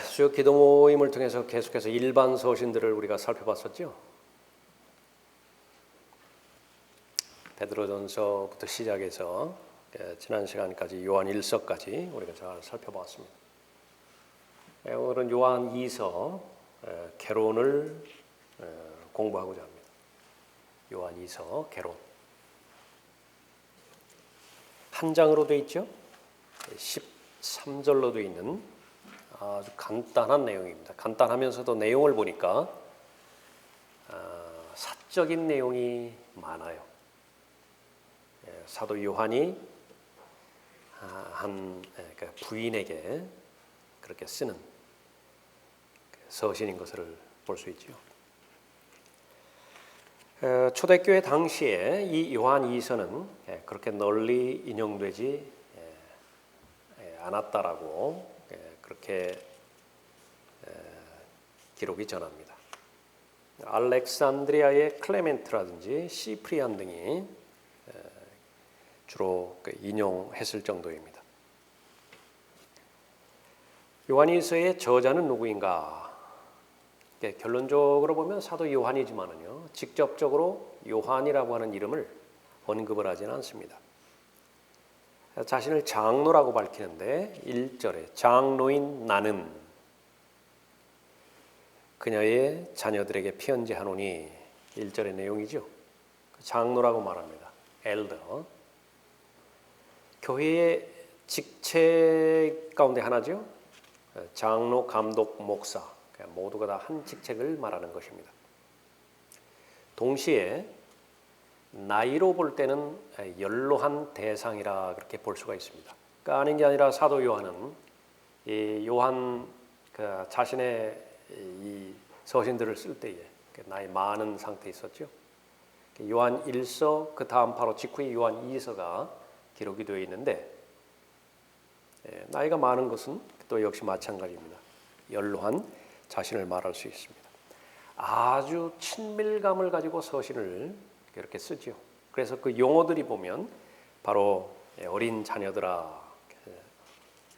수요 기도 모임을 통해서 계속해서 일반 서신들을 우리가 살펴봤었죠. 베드로전서부터 시작해서 지난 시간까지 요한 1서까지 우리가 잘 살펴봤습니다. 오늘은 요한 2서 개론을 공부하고자 합니다. 요한 2서 개론 한 장으로 되어 있죠. 13절로 되어 있는 아주 간단한 내용입니다. 간단하면서도 내용을 보니까 사적인 내용이 많아요. 사도 요한이 한 부인에게 그렇게 쓰는 서신인 것을 볼 수 있죠. 초대교회 당시에 이 요한 2서는 그렇게 널리 인용되지 않았다라고 그렇게 기록이 전합니다. 알렉산드리아의 클레멘트라든지 시프리안 등이 주로 인용했을 정도입니다. 요한일서의 저자는 누구인가? 결론적으로 보면 사도 요한이지만은요, 직접적으로 요한이라고 하는 이름을 언급을 하지는 않습니다. 자신을 장로라고 밝히는데 1절에 장로인 나는 그녀의 자녀들에게 편지하노니 1절의 내용이죠. 장로라고 말합니다. 엘더. 교회의 직책 가운데 하나죠. 장로, 감독, 목사 모두가 다 한 직책을 말하는 것입니다. 동시에 나이로 볼 때는 연로한 대상이라 그렇게 볼 수가 있습니다. 그러니까 아닌 게 아니라 사도 요한은 이 요한 자신의 이 서신들을 쓸 때에 나이 많은 상태에 있었죠. 요한 1서 그 다음 바로 직후에 요한 2서가 기록이 되어 있는데 나이가 많은 것은 또 역시 마찬가지입니다. 연로한 자신을 말할 수 있습니다. 아주 친밀감을 가지고 서신을 이렇게 쓰죠. 그래서 그 용어들이 보면 바로 어린 자녀들아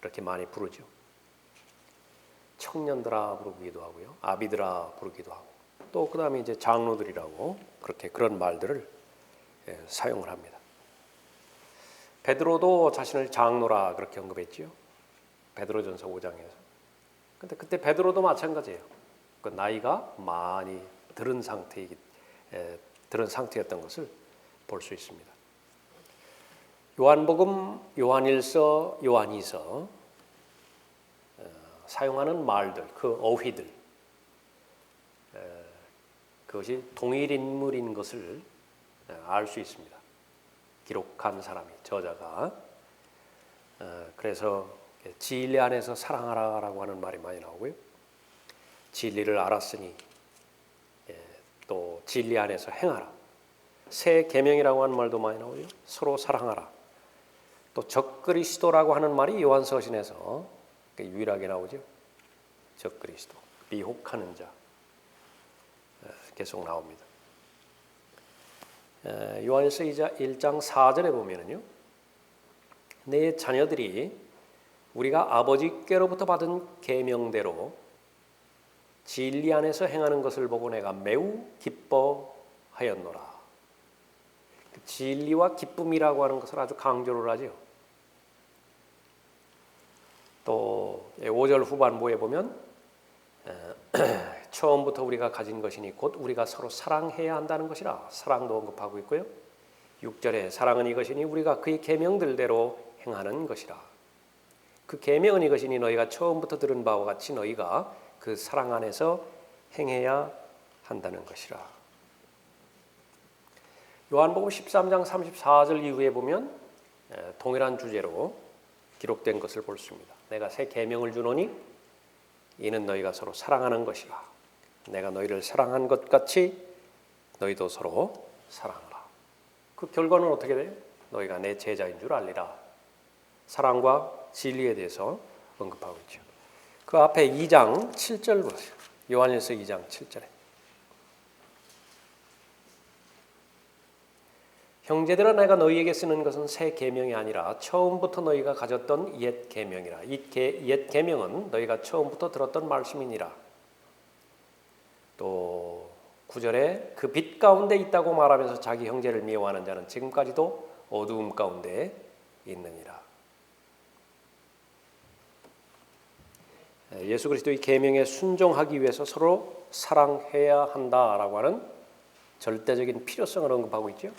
이렇게 많이 부르죠. 청년들아 부르기도 하고요, 아비들아 부르기도 하고, 또 그 다음에 이제 장로들이라고 그렇게 그런 말들을 사용을 합니다. 베드로도 자신을 장로라 그렇게 언급했지요. 베드로전서 5장에서. 근데 그때 베드로도 마찬가지예요. 그 나이가 많이 들은 상태였던 것을 볼 수 있습니다. 요한복음, 요한일서, 요한이서 사용하는 말들, 그 어휘들, 그것이 동일 인물인 것을 알 수 있습니다. 기록한 사람이, 저자가. 그래서 진리 안에서 사랑하라라고 하는 말이 많이 나오고요. 진리를 알았으니 또 진리 안에서 행하라. 새 계명이라고 하는 말도 많이 나오죠. 서로 사랑하라. 또 적그리스도라고 하는 말이 요한서신에서 유일하게 나오죠. 적그리스도, 미혹하는 자 계속 나옵니다. 요한일서 1장 4절에 보면은요, 내 자녀들이 우리가 아버지께로부터 받은 계명대로 진리 안에서 행하는 것을 보고 내가 매우 기뻐하였노라. 진리와 기쁨이라고 하는 것을 아주 강조를 하죠. 또 5절 후반부에 보면 처음부터 우리가 가진 것이니 곧 우리가 서로 사랑해야 한다는 것이라 사랑도 언급하고 있고요. 6절에 사랑은 이것이니 우리가 그의 계명들대로 행하는 것이라. 그 계명은 이것이니 너희가 처음부터 들은 바와 같이 너희가 그 사랑 안에서 행해야 한다는 것이라. 요한복음 13장 34절 이후에 보면 동일한 주제로 기록된 것을 볼 수 있습니다. 내가 새 계명을 주노니 이는 너희가 서로 사랑하는 것이라. 내가 너희를 사랑한 것 같이 너희도 서로 사랑하라. 그 결과는 어떻게 돼요? 너희가 내 제자인 줄 알리라. 사랑과 진리에 대해서 언급하고 있죠. 그 앞에 2장 7절 보세요. 요한일서 2장 7절에 형제들아 내가 너희에게 쓰는 것은 새 계명이 아니라 처음부터 너희가 가졌던 옛 계명이라. 옛 계명은 너희가 처음부터 들었던 말씀이니라. 또 9절에 그 빛 가운데 있다고 말하면서 자기 형제를 미워하는 자는 지금까지도 어두움 가운데 있느니라. 예수 그리스도의 계명에 순종하기 위해서 서로 사랑해야 한다라고 하는 절대적인 필요성을 언급하고 있죠.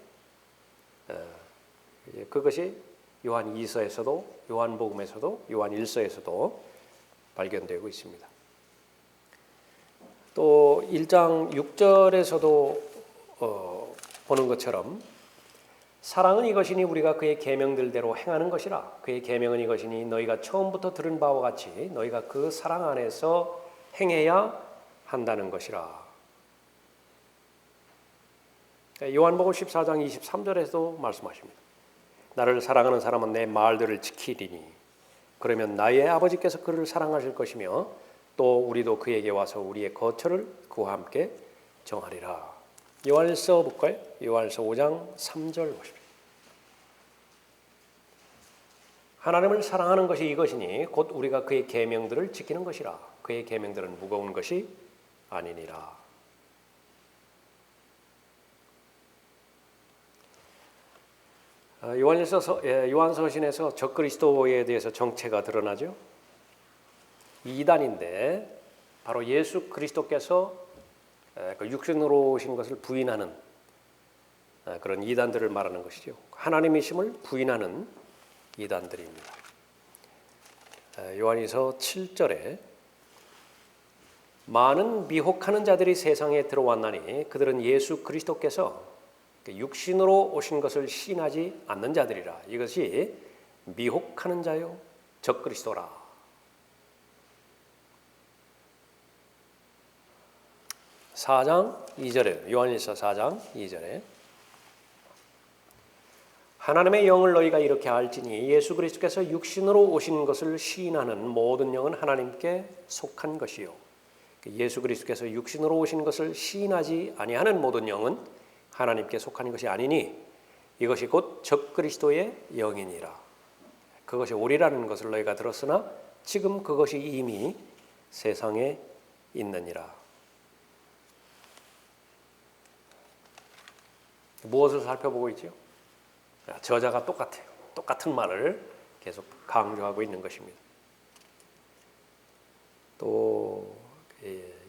그것이 요한 2서에서도 요한복음에서도 요한 1서에서도 발견되고 있습니다. 또 1장 6절에서도 보는 것처럼 사랑은 이것이니 우리가 그의 계명들대로 행하는 것이라. 그의 계명은 이것이니 너희가 처음부터 들은 바와 같이 너희가 그 사랑 안에서 행해야 한다는 것이라. 요한복음 14장 23절에도 말씀하십니다. 나를 사랑하는 사람은 내 말들을 지키리니 그러면 나의 아버지께서 그를 사랑하실 것이며 또 우리도 그에게 와서 우리의 거처를 그와 함께 정하리라. 요한일서 볼까요? 요한일서 5장 3절 보십시오. 하나님을 사랑하는 것이 이것이니 곧 우리가 그의 계명들을 지키는 것이라. 그의 계명들은 무거운 것이 아니니라. 요한서신에서 적그리스도에 대해서 정체가 드러나죠. 이단인데 바로 예수 그리스도께서 육신으로 오신 것을 부인하는 그런 이단들을 말하는 것이죠. 하나님이심을 부인하는 이단들입니다. 요한일서 7절에 많은 미혹하는 자들이 세상에 들어왔나니 그들은 예수 그리스도께서 육신으로 오신 것을 시인하지 않는 자들이라. 이것이 미혹하는 자요 적그리스도라. 요한일서 4장 2절에 하나님의 영을 너희가 이렇게 알지니 예수 그리스도께서 육신으로 오신 것을 시인하는 모든 영은 하나님께 속한 것이요. 예수 그리스도께서 육신으로 오신 것을 시인하지 아니하는 모든 영은 하나님께 속한 것이 아니니 이것이 곧 적그리스도의 영이니라. 그것이 오리라는 것을 너희가 들었으나 지금 그것이 이미 세상에 있느니라. 무엇을 살펴보고 있죠? 저자가 똑같아요. 똑같은 말을 계속 강조하고 있는 것입니다. 또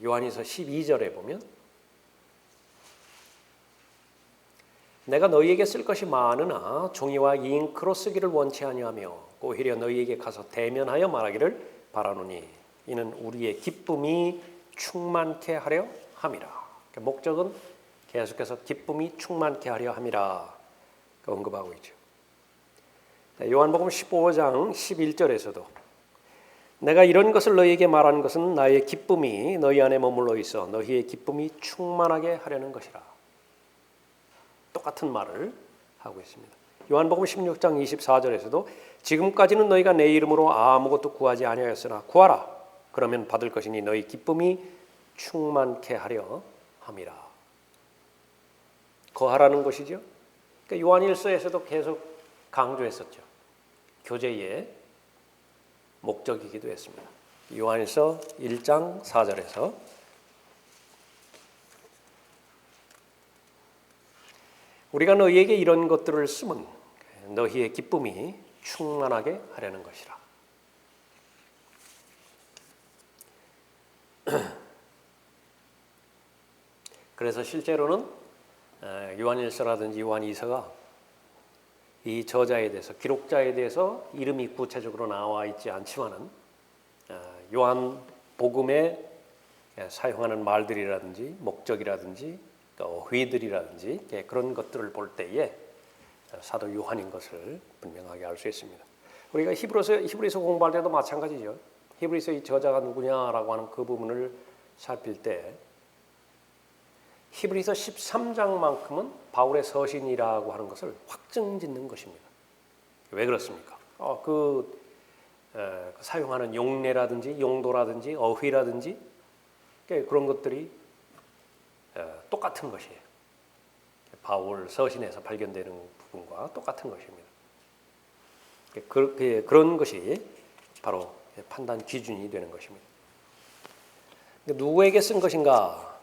요한일서 12절에 보면 내가 너희에게 쓸 것이 많으나 종이와 잉크로 쓰기를 원치 아니하며 오히려 너희에게 가서 대면하여 말하기를 바라노니 이는 우리의 기쁨이 충만케 하려 함이라. 목적은 계속해서 기쁨이 충만케 하려 함이라 언급하고 있죠. 요한복음 15장 11절에서도 내가 이런 것을 너희에게 말한 것은 나의 기쁨이 너희 안에 머물러 있어 너희의 기쁨이 충만하게 하려는 것이라. 똑같은 말을 하고 있습니다. 요한복음 16장 24절에서도 지금까지는 너희가 내 이름으로 아무것도 구하지 아니하였으나 구하라. 그러면 받을 것이니 너희 기쁨이 충만케 하려 함이라. 거하라는 것이죠. 그러니까 요한일서에서도 계속 강조했었죠. 교제의 목적이기도 했습니다. 요한일서 1장 4절에서 우리가 너희에게 이런 것들을 쓰면 너희의 기쁨이 충만하게 하려는 것이라. 그래서 실제로는 요한일서라든지 요한2서가 이 저자에 대해서 기록자에 대해서 이름이 구체적으로 나와 있지 않지만은 요한복음에 사용하는 말들이라든지 목적이라든지 어휘들이라든지 그런 것들을 볼 때에 사도 요한인 것을 분명하게 알 수 있습니다. 우리가 히브리서 공부할 때도 마찬가지죠. 히브리서 이 저자가 누구냐라고 하는 그 부분을 살필 때 히브리서 13장만큼은 바울의 서신이라고 하는 것을 확증짓는 것입니다. 왜 그렇습니까? 사용하는 용례라든지 용도라든지 어휘라든지 그런 것들이 똑같은 것이에요. 바울 서신에서 발견되는 부분과 똑같은 것입니다. 그런 것이 바로 판단 기준이 되는 것입니다. 누구에게 쓴 것인가?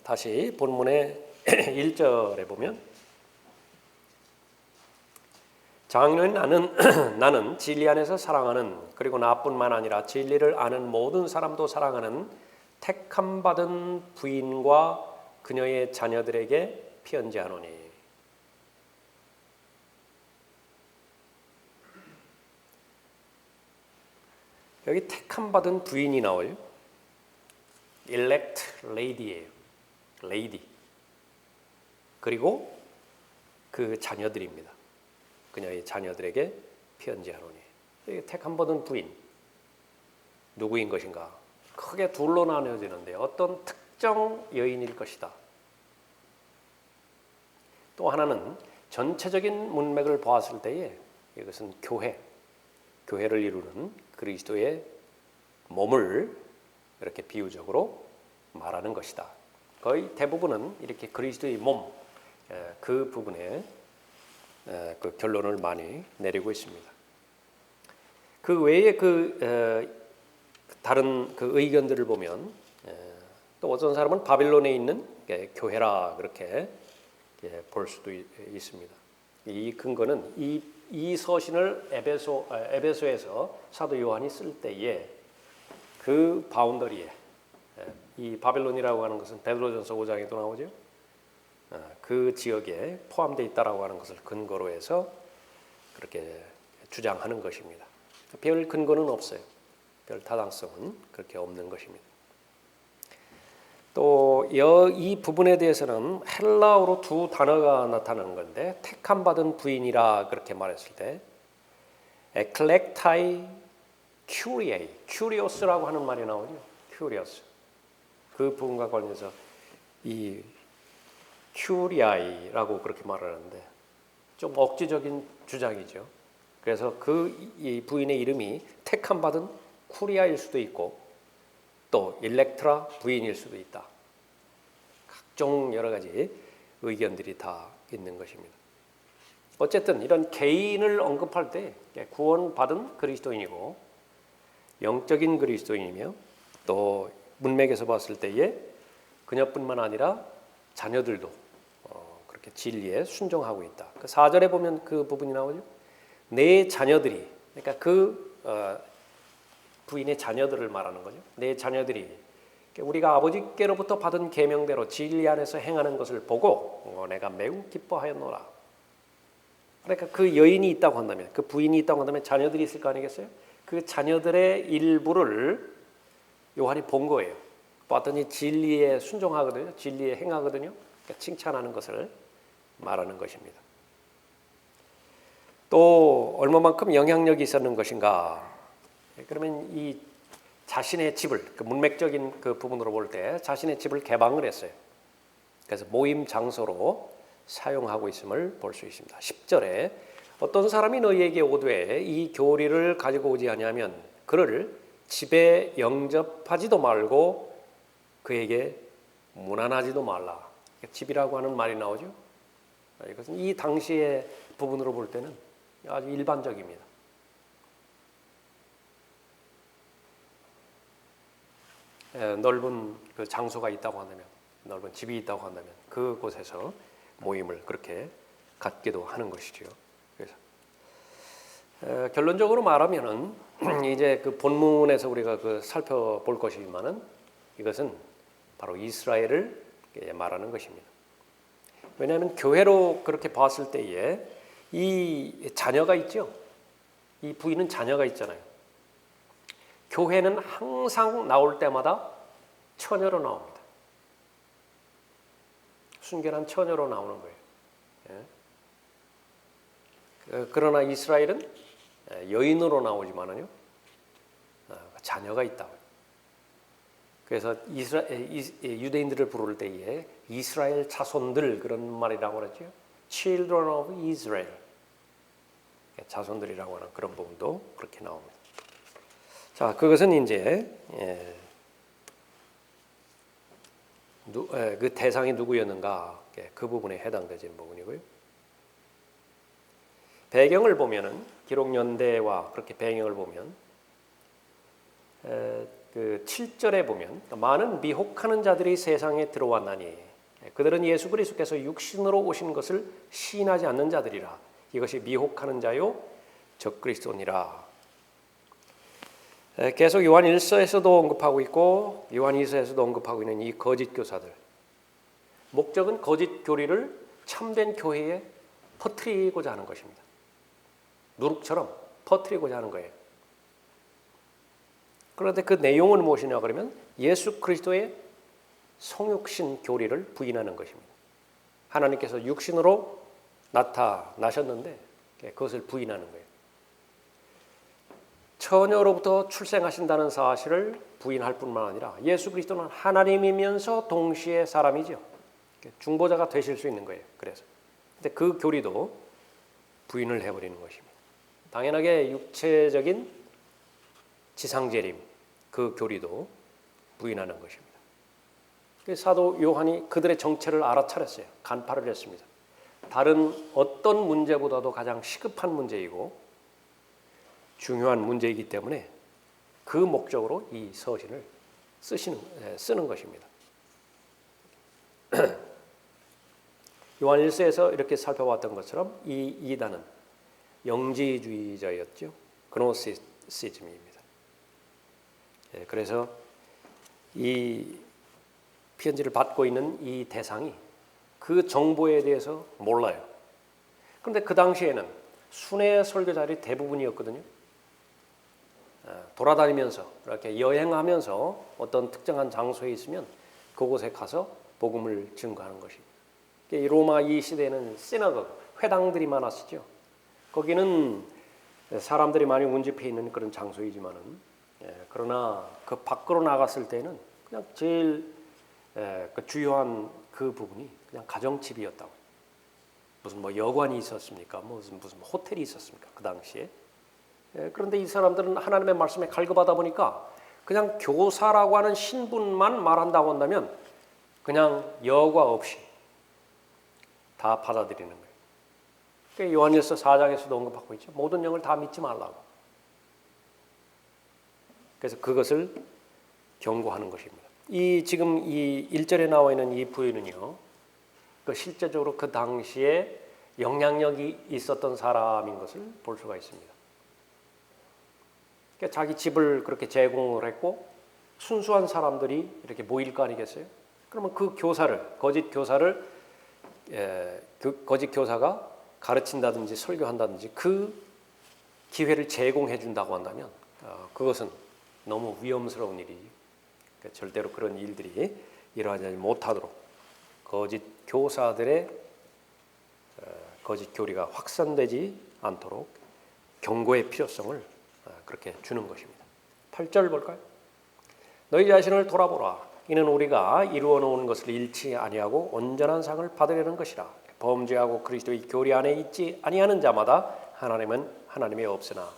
다시 본문의 1절에 보면 장로인 나는 진리 안에서 사랑하는, 그리고 나뿐만 아니라 진리를 아는 모든 사람도 사랑하는 택함 받은 부인과 그녀의 자녀들에게 편지하노니. 여기 택함 받은 부인이 나와요. elect lady예요. lady. 그리고 그 자녀들입니다. 그녀의 자녀들에게 편지하노니. 택함 받은 부인 누구인 것인가? 크게 둘로 나뉘어지는데 어떤 특정 여인일 것이다. 또 하나는 전체적인 문맥을 보았을 때에 이것은 교회를 이루는 그리스도의 몸을 이렇게 비유적으로 말하는 것이다. 거의 대부분은 이렇게 그리스도의 몸, 그 부분에 그 결론을 많이 내리고 있습니다. 그 외에 다른 그 의견들을 보면 또 어떤 사람은 바빌론에 있는 교회라 그렇게 볼 수도 있습니다. 이 근거는 이 서신을 에베소에서 사도 요한이 쓸 때에 그 바운더리에 이 바빌론이라고 하는 것은 베드로전서 5장에도 나오죠. 그 지역에 포함되어 있다라고 하는 것을 근거로 해서 그렇게 주장하는 것입니다. 별 근거는 없어요. 별 타당성은 그렇게 없는 것입니다. 또 이 부분에 대해서는 헬라어로 두 단어가 나타나는 건데 택함 받은 부인이라 그렇게 말했을 때 에클렉타이 큐리에이, 큐리오스라고 하는 말이 나오죠. 큐리오스. 그 부분과 관련해서 이 큐리아이라고 그렇게 말하는데 좀 억지적인 주장이죠. 그래서 이 부인의 이름이 택함 받은 쿠리아일 수도 있고 또 일렉트라 부인일 수도 있다. 각종 여러 가지 의견들이 다 있는 것입니다. 어쨌든 이런 개인을 언급할 때 구원받은 그리스도인이고 영적인 그리스도인이며 또 문맥에서 봤을 때에 그녀뿐만 아니라 자녀들도 그렇게 진리에 순종하고 있다. 그 4절에 보면 그 부분이 나오죠. 내 자녀들이, 그러니까 부인의 자녀들을 말하는 거죠. 내 자녀들이 우리가 아버지께로부터 받은 계명대로 진리 안에서 행하는 것을 보고 내가 매우 기뻐하였노라. 그러니까 그 여인이 있다고 한다면, 그 부인이 있다고 한다면 자녀들이 있을 거 아니겠어요? 그 자녀들의 일부를 요한이 본 거예요. 봤더니 진리에 순종하거든요. 진리에 행하거든요. 그러니까 칭찬하는 것을 말하는 것입니다. 또 얼마만큼 영향력이 있었는 것인가? 그러면 이 자신의 집을, 그 문맥적인 그 부분으로 볼 때 자신의 집을 개방을 했어요. 그래서 모임 장소로 사용하고 있음을 볼 수 있습니다. 10절에 어떤 사람이 너희에게 오되 이 교리를 가지고 오지 아니하면 그를 집에 영접하지도 말고 그에게 문안하지도 말라. 집이라고 하는 말이 나오죠. 이것은 이 당시의 부분으로 볼 때는 아주 일반적입니다. 넓은 그 장소가 있다고 한다면, 넓은 집이 있다고 한다면 그곳에서 모임을 그렇게 갖기도 하는 것이죠. 그래서 결론적으로 말하면은 이제 그 본문에서 우리가 그 살펴볼 것이지만은 이것은 바로 이스라엘을 말하는 것입니다. 왜냐하면 교회로 그렇게 봤을 때에 이 자녀가 있죠. 이 부인은 자녀가 있잖아요. 교회는 항상 나올 때마다 처녀로 나옵니다. 순결한 처녀로 나오는 거예요. 그러나 이스라엘은 여인으로 나오지만은요, 자녀가 있다. 그래서 유대인들을 부를 때에 이스라엘 자손들 그런 말이라고 그러죠. Children of Israel. 자손들이라고 하는 그런 부분도 그렇게 나옵니다. 자, 그것은 이제 그 대상이 누구였는가, 그 부분에 해당되는 부분이고요. 배경을 보면은 기록 연대와 그렇게 배경을 보면 그 7절에 보면 많은 미혹하는 자들이 세상에 들어왔나니 그들은 예수 그리스도께서 육신으로 오신 것을 시인하지 않는 자들이라. 이것이 미혹하는 자요 적그리스도니라. 계속 요한 1서에서도 언급하고 있고 요한 2서에서도 언급하고 있는 이 거짓 교사들. 목적은 거짓 교리를 참된 교회에 퍼뜨리고자 하는 것입니다. 누룩처럼 퍼뜨리고자 하는 거예요. 그런데 그 내용은 무엇이냐 그러면 예수 그리스도의 성육신 교리를 부인하는 것입니다. 하나님께서 육신으로 나타나셨는데 그것을 부인하는 거예요. 처녀로부터 출생하신다는 사실을 부인할 뿐만 아니라 예수 그리스도는 하나님이면서 동시에 사람이죠. 중보자가 되실 수 있는 거예요. 그래서 근데 그 교리도 부인을 해버리는 것입니다. 당연하게 육체적인 지상재림 그 교리도 부인하는 것입니다. 사도 요한이 그들의 정체를 알아차렸어요. 간파를 했습니다. 다른 어떤 문제보다도 가장 시급한 문제이고 중요한 문제이기 때문에 그 목적으로 이 서신을 쓰는 것입니다. 요한 1서에서 이렇게 살펴봤던 것처럼 이 이단은 영지주의자였죠. 그노시시즘입니다. 그래서 이 편지를 받고 있는 이 대상이 그 정보에 대해서 몰라요. 그런데 그 당시에는 순회 설교자들이 대부분이었거든요. 돌아다니면서 이렇게 여행하면서 어떤 특정한 장소에 있으면 그곳에 가서 복음을 증거하는 것입니다. 이 로마 이 시대에는 시나고그, 회당들이 많았었죠. 거기는 사람들이 많이 운집해 있는 그런 장소이지만은 그러나 그 밖으로 나갔을 때는 그냥 제일 그 주요한 그 부분이 그냥 가정집이었다고. 무슨 뭐 여관이 있었습니까? 무슨 호텔이 있었습니까? 그 당시에. 그런데 이 사람들은 하나님의 말씀에 갈급하다 보니까 그냥 교사라고 하는 신분만 말한다고 한다면 그냥 여과 없이 다 받아들이는 거예요. 그러니까 요한일서 4장에서도 언급하고 있죠. 모든 영을 다 믿지 말라고. 그래서 그것을 경고하는 것입니다. 지금 이 1절에 나와 있는 이 부인은요. 그 실제적으로 그 당시에 영향력이 있었던 사람인 것을 볼 수가 있습니다. 그러니까 자기 집을 그렇게 제공을 했고 순수한 사람들이 이렇게 모일 거 아니겠어요? 그러면 그 교사를 거짓 교사가 가르친다든지 설교한다든지 그 기회를 제공해 준다고 한다면 그것은 너무 위험스러운 일이죠. 그러니까 절대로 그런 일들이 일어나지 못하도록 거짓 교사들의 거짓 교리가 확산되지 않도록 경고의 필요성을 그렇게 주는 것입니다. 8절 볼까요? 너희 자신을 돌아보라. 이는 우리가 이루어 놓은 것을 잃지 아니하고 온전한 상을 받으려는 것이라. 범죄하고 그리스도의 교리 안에 있지 아니하는 자마다 하나님은 하나님이 없으나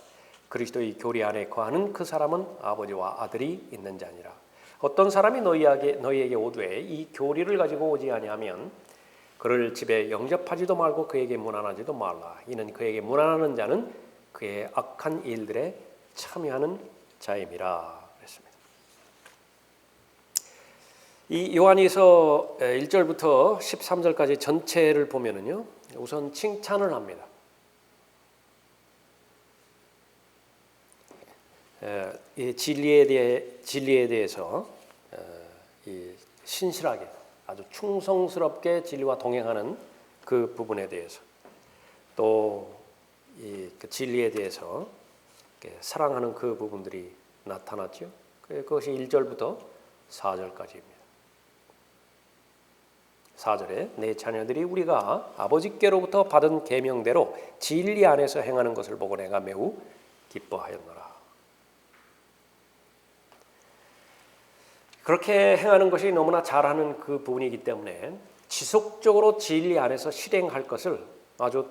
그리스도의 교리 안에 거하는 그 사람은 아버지와 아들이 있는 자니라. 어떤 사람이 너희에게 오두에 이 교리를 가지고 오지 아니하면 그를 집에 영접하지도 말고 그에게 문안하지도 말라. 이는 그에게 문안하는 자는 그의 악한 일들에 참여하는 자임이라. 그랬습니다. 이 요한이서 1절부터 13절까지 전체를 보면은요, 우선 칭찬을 합니다. 이 진리에 대해서 신실하게 아주 충성스럽게 진리와 동행하는 그 부분에 대해서 또 그 진리에 대해서 사랑하는 그 부분들이 나타났죠. 그것이 1절부터 4절까지입니다. 4절에 내 자녀들이 우리가 아버지께로부터 받은 계명대로 진리 안에서 행하는 것을 보고 내가 매우 기뻐하였노라. 그렇게 행하는 것이 너무나 잘하는 그 부분이기 때문에 지속적으로 진리 안에서 실행할 것을 아주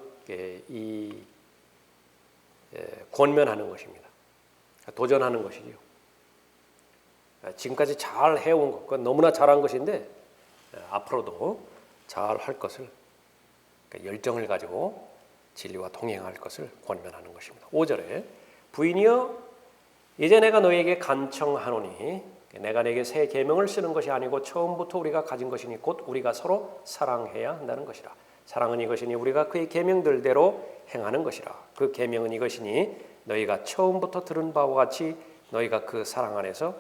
권면하는 것입니다. 도전하는 것이죠. 지금까지 잘 해온 것, 그건 너무나 잘한 것인데 앞으로도 잘 할 것을, 그러니까 열정을 가지고 진리와 동행할 것을 권면하는 것입니다. 5절에 부인이여 이제 내가 너에게 간청하노니 내가 내게 새 계명을 쓰는 것이 아니고 처음부터 우리가 가진 것이니 곧 우리가 서로 사랑해야 한다는 것이라. 사랑은 이것이니 우리가 그의 계명들대로 행하는 것이라. 그 계명은 이것이니 너희가 처음부터 들은 바와 같이 너희가 그 사랑 안에서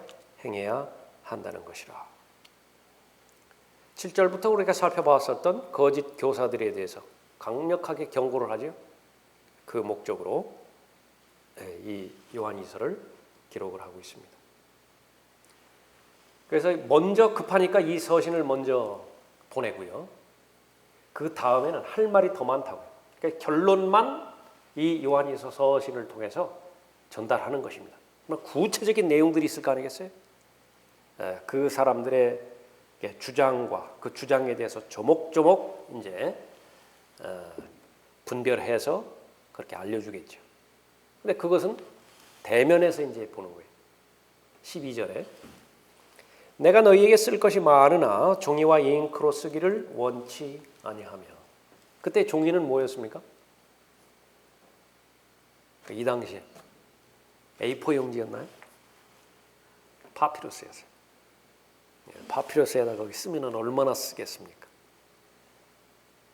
행해야 한다는 것이라. 7절부터 우리가 살펴봤었던 거짓 교사들에 대해서 강력하게 경고를 하죠. 그 목적으로 이 요한이서를 기록을 하고 있습니다. 그래서 먼저 급하니까 이 서신을 먼저 보내고요. 그 다음에는 할 말이 더 많다고요. 그러니까 결론만 이 요한이서 서신을 통해서 전달하는 것입니다. 구체적인 내용들이 있을 거 아니겠어요? 그 사람들의 주장과 그 주장에 대해서 조목조목 이제 분별해서 그렇게 알려주겠죠. 근데 그것은 대면에서 이제 보는 거예요. 12절에 내가 너희에게 쓸 것이 많으나 종이와 잉크로 쓰기를 원치 아니하며. 그때 종이는 뭐였습니까? 이 당시에 A4 용지였나요? 파피루스였어요. 파피루스에다 거기 쓰면 얼마나 쓰겠습니까?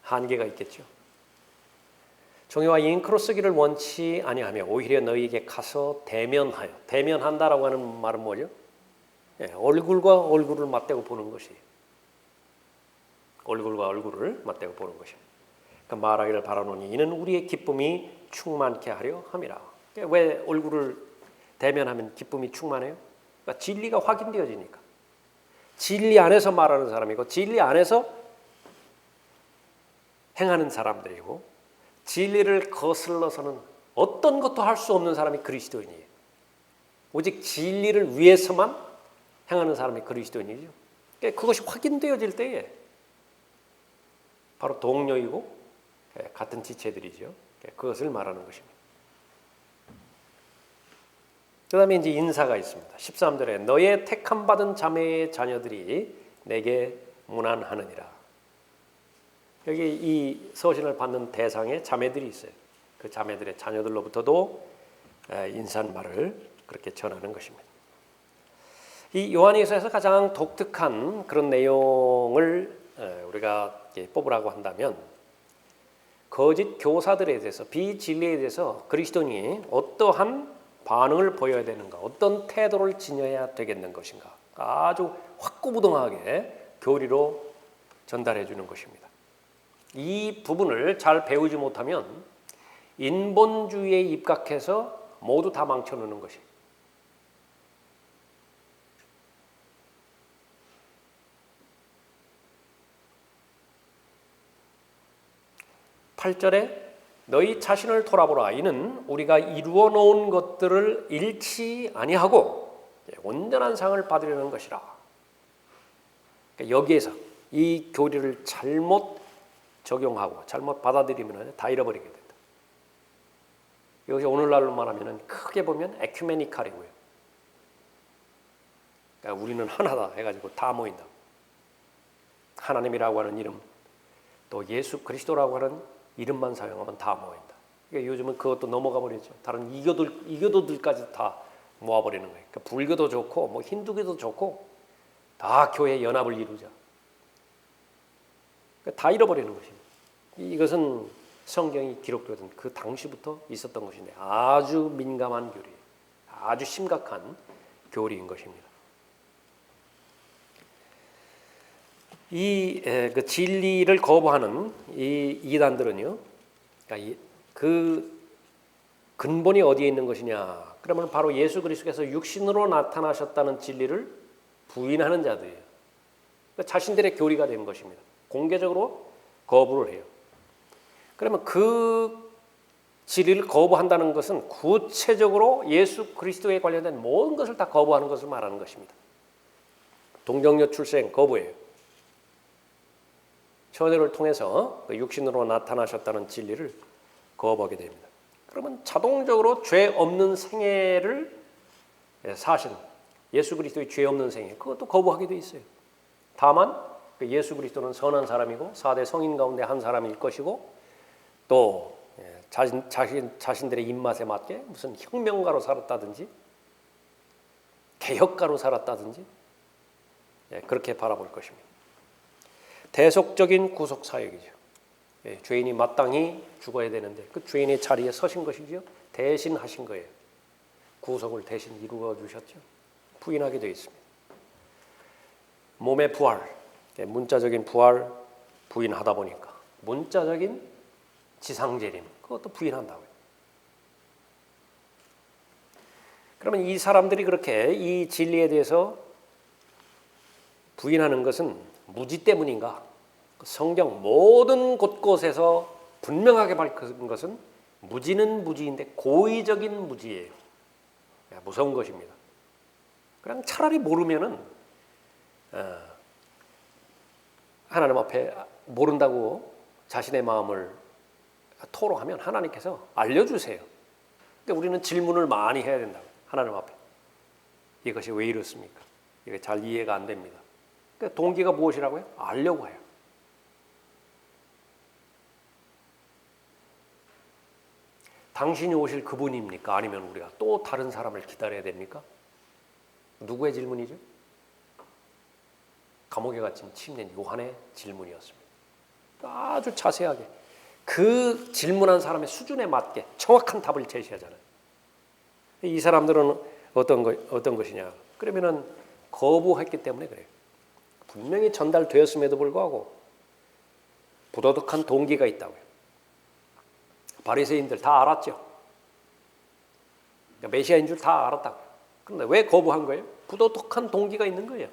한계가 있겠죠. 종이와 잉크로 쓰기를 원치 아니하며 오히려 너희에게 가서 대면하여. 대면한다라고 하는 말은 뭐죠? 얼굴과 얼굴을 맞대고 보는 것이에요. 얼굴과 얼굴을 맞대고 보는 것이에요. 그러니까 말하기를 바라노니 이는 우리의 기쁨이 충만케 하려 함이라. 왜 얼굴을 대면하면 기쁨이 충만해요? 그러니까 진리가 확인되어지니까. 진리 안에서 말하는 사람이고 진리 안에서 행하는 사람들이고 진리를 거슬러서는 어떤 것도 할 수 없는 사람이 그리스도인이에요. 오직 진리를 위해서만 행하는 사람이 그리스도인이죠. 그러니까 그것이 확인되어질 때에 바로 동료이고 같은 지체들이죠. 그것을 말하는 것입니다. 그 다음에 이제 인사가 있습니다. 13절에 너의 택함 받은 자매의 자녀들이 내게 문안하느니라. 여기 이 서신을 받는 대상에 자매들이 있어요. 그 자매들의 자녀들로부터도 인사말을 그렇게 전하는 것입니다. 이 요한일서에서 가장 독특한 그런 내용을 우리가 뽑으라고 한다면 거짓 교사들에 대해서 비진리에 대해서 그리스도인이 어떠한 반응을 보여야 되는가, 어떤 태도를 지녀야 되겠는 것인가 아주 확고부동하게 교리로 전달해 주는 것입니다. 이 부분을 잘 배우지 못하면 인본주의에 입각해서 모두 다 망쳐놓는 것입니다. 8절에 너희 자신을 돌아보라. 이는 우리가 이루어 놓은 것들을 잃지 아니하고 온전한 상을 받으려는 것이라. 그러니까 여기에서 이 교리를 잘못 적용하고 잘못 받아들이면 다 잃어버리게 된다. 이것이 오늘날로 말하면 크게 보면 에큐메니칼이고요. 그러니까 우리는 하나다 해가지고 다 모인다. 하나님이라고 하는 이름, 또 예수 그리스도라고 하는 이름만 사용하면 다 모인다. 그러니까 요즘은 그것도 넘어가 버리죠. 다른 이교도들까지 다 모아버리는 거예요. 그러니까 불교도 좋고 뭐 힌두교도 좋고 다 교회 연합을 이루자. 그러니까 다 잃어버리는 것입니다. 이것은 성경이 기록되던 그 당시부터 있었던 것인데 아주 민감한 교리, 아주 심각한 교리인 것입니다. 그 진리를 거부하는 이 이단들은요, 그러니까 그 근본이 어디에 있는 것이냐? 그러면 바로 예수 그리스도께서 육신으로 나타나셨다는 진리를 부인하는 자들이에요. 그러니까 자신들의 교리가 된 것입니다. 공개적으로 거부를 해요. 그러면 그 진리를 거부한다는 것은 구체적으로 예수 그리스도에 관련된 모든 것을 다 거부하는 것을 말하는 것입니다. 동정녀 출생 거부해요. 처녀를 통해서 육신으로 나타나셨다는 진리를 거부하게 됩니다. 그러면 자동적으로 죄 없는 생애를 사신 예수 그리스도의 죄 없는 생애 그것도 거부하게 돼 있어요. 다만 예수 그리스도는 선한 사람이고 4대 성인 가운데 한 사람일 것이고 또 자신들의 입맛에 맞게 무슨 혁명가로 살았다든지 개혁가로 살았다든지 그렇게 바라볼 것입니다. 대속적인 구속사역이죠. 죄인이 마땅히 죽어야 되는데 그 죄인의 자리에 서신 것이죠. 대신 하신 거예요. 구속을 대신 이루어 주셨죠. 부인하게 되어 있습니다. 몸의 부활, 문자적인 부활 부인하다 보니까 문자적인 지상재림 그것도 부인한다고요. 그러면 이 사람들이 그렇게 이 진리에 대해서 부인하는 것은 무지 때문인가? 성경 모든 곳곳에서 분명하게 밝힌 것은 무지는 무지인데 고의적인 무지예요. 무서운 것입니다. 그냥 차라리 모르면은 하나님 앞에 모른다고 자신의 마음을 토로하면 하나님께서 알려주세요. 그러니까 우리는 질문을 많이 해야 된다고. 하나님 앞에 이것이 왜 이렇습니까? 이게 잘 이해가 안 됩니다. 그러니까 동기가 무엇이라고요? 알려고 해요. 당신이 오실 그분입니까? 아니면 우리가 또 다른 사람을 기다려야 됩니까? 누구의 질문이죠? 감옥에 갇힌 침례 요한의 질문이었습니다. 아주 자세하게 그 질문한 사람의 수준에 맞게 정확한 답을 제시하잖아요. 이 사람들은 어떤 것이냐? 그러면은 거부했기 때문에 그래요. 분명히 전달되었음에도 불구하고 부도덕한 동기가 있다고요. 바리새인들 다 알았죠. 그러니까 메시아인 줄 다 알았다고요. 그런데 왜 거부한 거예요? 부도덕한 동기가 있는 거예요.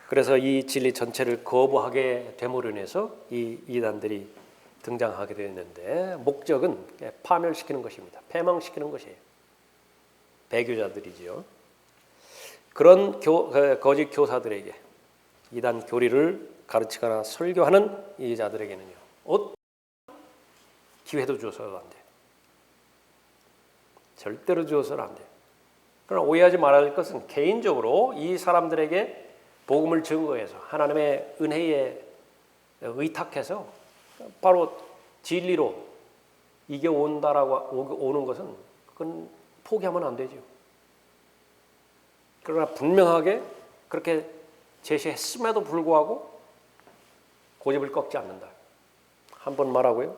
그래서 이 진리 전체를 거부하게 됨으로 인해서 이 이단들이 등장하게 되었는데 목적은 파멸시키는 것입니다. 패망시키는 것이에요. 배교자들이지요. 그런 거짓 교사들에게 이단 교리를 가르치거나 설교하는 이 자들에게는요. 어떤 기회도 줘서는 안 돼요. 절대로 줘서는 안 돼요. 그러나 오해하지 말아야 할 것은 개인적으로 이 사람들에게 복음을 증거해서 하나님의 은혜에 의탁해서 바로 진리로 이겨온다라고 오는 것은 그건 포기하면 안 되죠. 그러나 분명하게 그렇게 제시했음에도 불구하고 고집을 꺾지 않는다. 한 번 말하고요.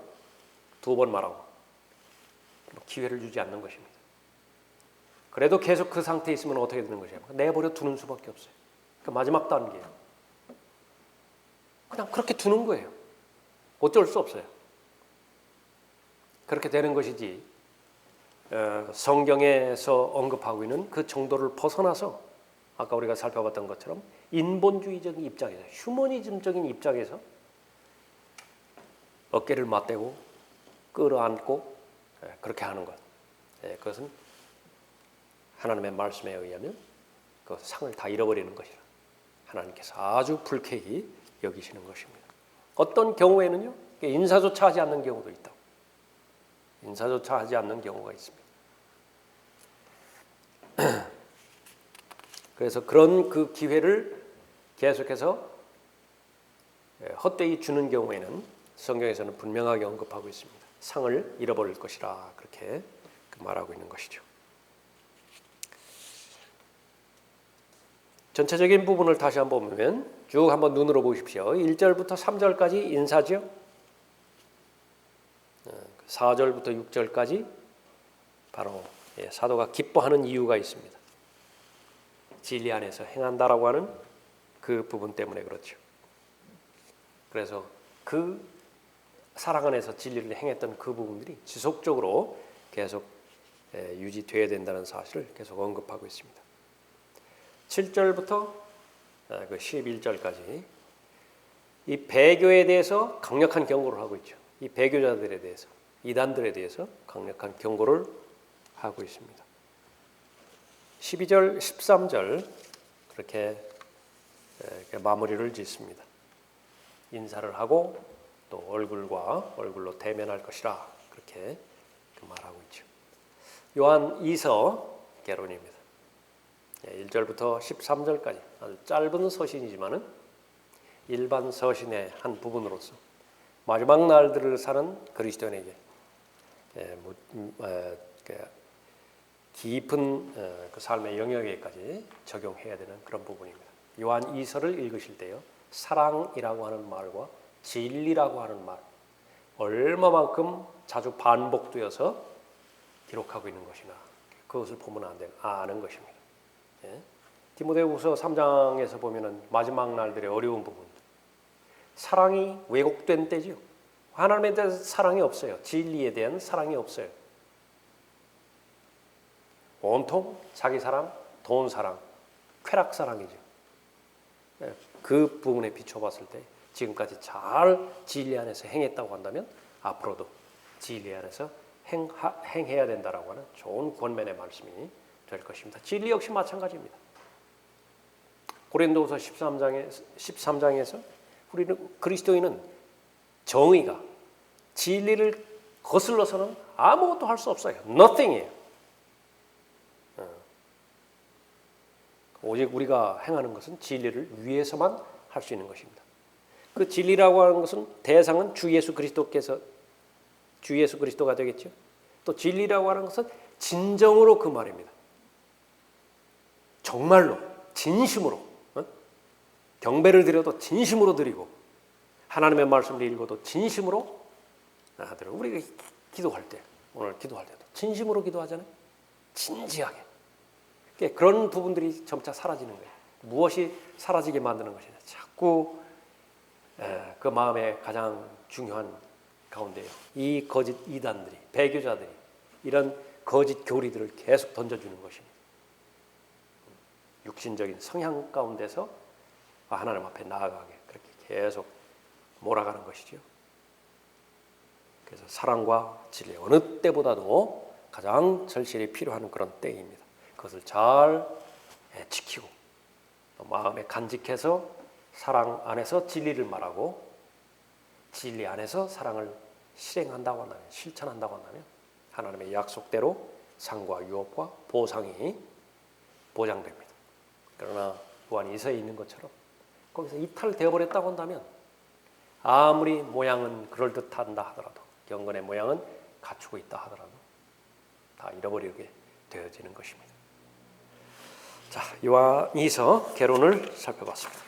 두 번 말하고 기회를 주지 않는 것입니다. 그래도 계속 그 상태에 있으면 어떻게 되는 것이에요? 내버려 두는 수밖에 없어요. 그 마지막 단계예요. 그냥 그렇게 두는 거예요. 어쩔 수 없어요. 그렇게 되는 것이지 성경에서 언급하고 있는 그 정도를 벗어나서 아까 우리가 살펴봤던 것처럼 인본주의적인 입장에서 휴머니즘적인 입장에서 어깨를 맞대고 끌어안고 그렇게 하는 것. 그것은 하나님의 말씀에 의하면 그 상을 다 잃어버리는 것이라 하나님께서 아주 불쾌히 여기시는 것입니다. 어떤 경우에는요. 인사조차 하지 않는 경우도 있다. 인사조차 하지 않는 경우가 있습니다. 그래서 그런 그 기회를 계속해서 헛되이 주는 경우에는 성경에서는 분명하게 언급하고 있습니다. 상을 잃어버릴 것이라 그렇게 말하고 있는 것이죠. 전체적인 부분을 다시 한번 보면 쭉 한번 눈으로 보십시오. 1절부터 3절까지 인사죠. 4절부터 6절까지 바로 사도가 기뻐하는 이유가 있습니다. 진리 안에서 행한다라고 하는 그 부분 때문에 그렇죠. 그래서 그 사랑 안에서 진리를 행했던 그 부분들이 지속적으로 계속 유지되어야 된다는 사실을 계속 언급하고 있습니다. 7절부터 그 11절까지 이 배교에 대해서 강력한 경고를 하고 있죠. 이 배교자들에 대해서, 이단들에 대해서 강력한 경고를 하고 있습니다. 12절, 13절 그렇게 마무리를 짓습니다. 인사를 하고 또 얼굴로 대면할 것이라 그렇게 말하고 있죠. 요한 2서 개론입니다. 1절부터 13절까지 아주 짧은 서신이지만은 일반 서신의 한 부분으로서 마지막 날들을 사는 그리스도인에게 깊은 그 삶의 영역에까지 적용해야 되는 그런 부분입니다. 요한 2서를 읽으실 때요, 사랑이라고 하는 말과 진리라고 하는 말, 얼마만큼 자주 반복되어서 기록하고 있는 것이나 그것을 보면 아는 것입니다. 디모데후서 3장에서 보면은 마지막 날들의 어려운 부분, 사랑이 왜곡된 때지요. 하나님에 대해서 사랑이 없어요. 진리에 대한 사랑이 없어요. 온통 자기 사랑, 돈 사랑, 쾌락 사랑이죠. 그 부분에 비춰봤을 때 지금까지 잘 진리 안에서 행했다고 한다면 앞으로도 진리 안에서 행해야 된다라고 하는 좋은 권면의 말씀이 될 것입니다. 진리 역시 마찬가지입니다. 고린도후서 13장에서 우리는 그리스도인은 정의가 진리를 거슬러서는 아무것도 할 수 없어요. nothing이에요. 오직 우리가 행하는 것은 진리를 위해서만 할 수 있는 것입니다. 그 진리라고 하는 것은 대상은 주 예수 그리스도가 되겠죠. 또 진리라고 하는 것은 진정으로 그 말입니다. 정말로 진심으로 경배를 드려도 진심으로 드리고 하나님의 말씀을 읽어도 진심으로 하도록 우리가 기도할 때 오늘 기도할 때도 진심으로 기도하잖아요. 진지하게. 그런 부분들이 점차 사라지는 거예요. 무엇이 사라지게 만드는 것이냐. 자꾸 그 마음의 가장 중요한 가운데요. 이 거짓 이단들이, 배교자들이 이런 거짓 교리들을 계속 던져주는 것입니다. 육신적인 성향 가운데서 하나님 앞에 나아가게 그렇게 계속 몰아가는 것이죠. 그래서 사랑과 진리 어느 때보다도 가장 절실히 필요한 그런 때입니다. 그것을 잘 지키고 마음에 간직해서 사랑 안에서 진리를 말하고 진리 안에서 사랑을 실행한다고 한다면, 실천한다고 한다면 하나님의 약속대로 상과 유업과 보상이 보장됩니다. 그러나 요한 2서에 있는 것처럼 거기서 이탈되어 버렸다고 한다면 아무리 모양은 그럴듯한다 하더라도 경건의 모양은 갖추고 있다 하더라도 다 잃어버리게 되어지는 것입니다. 자, 요한 2서 개론을 살펴봤습니다.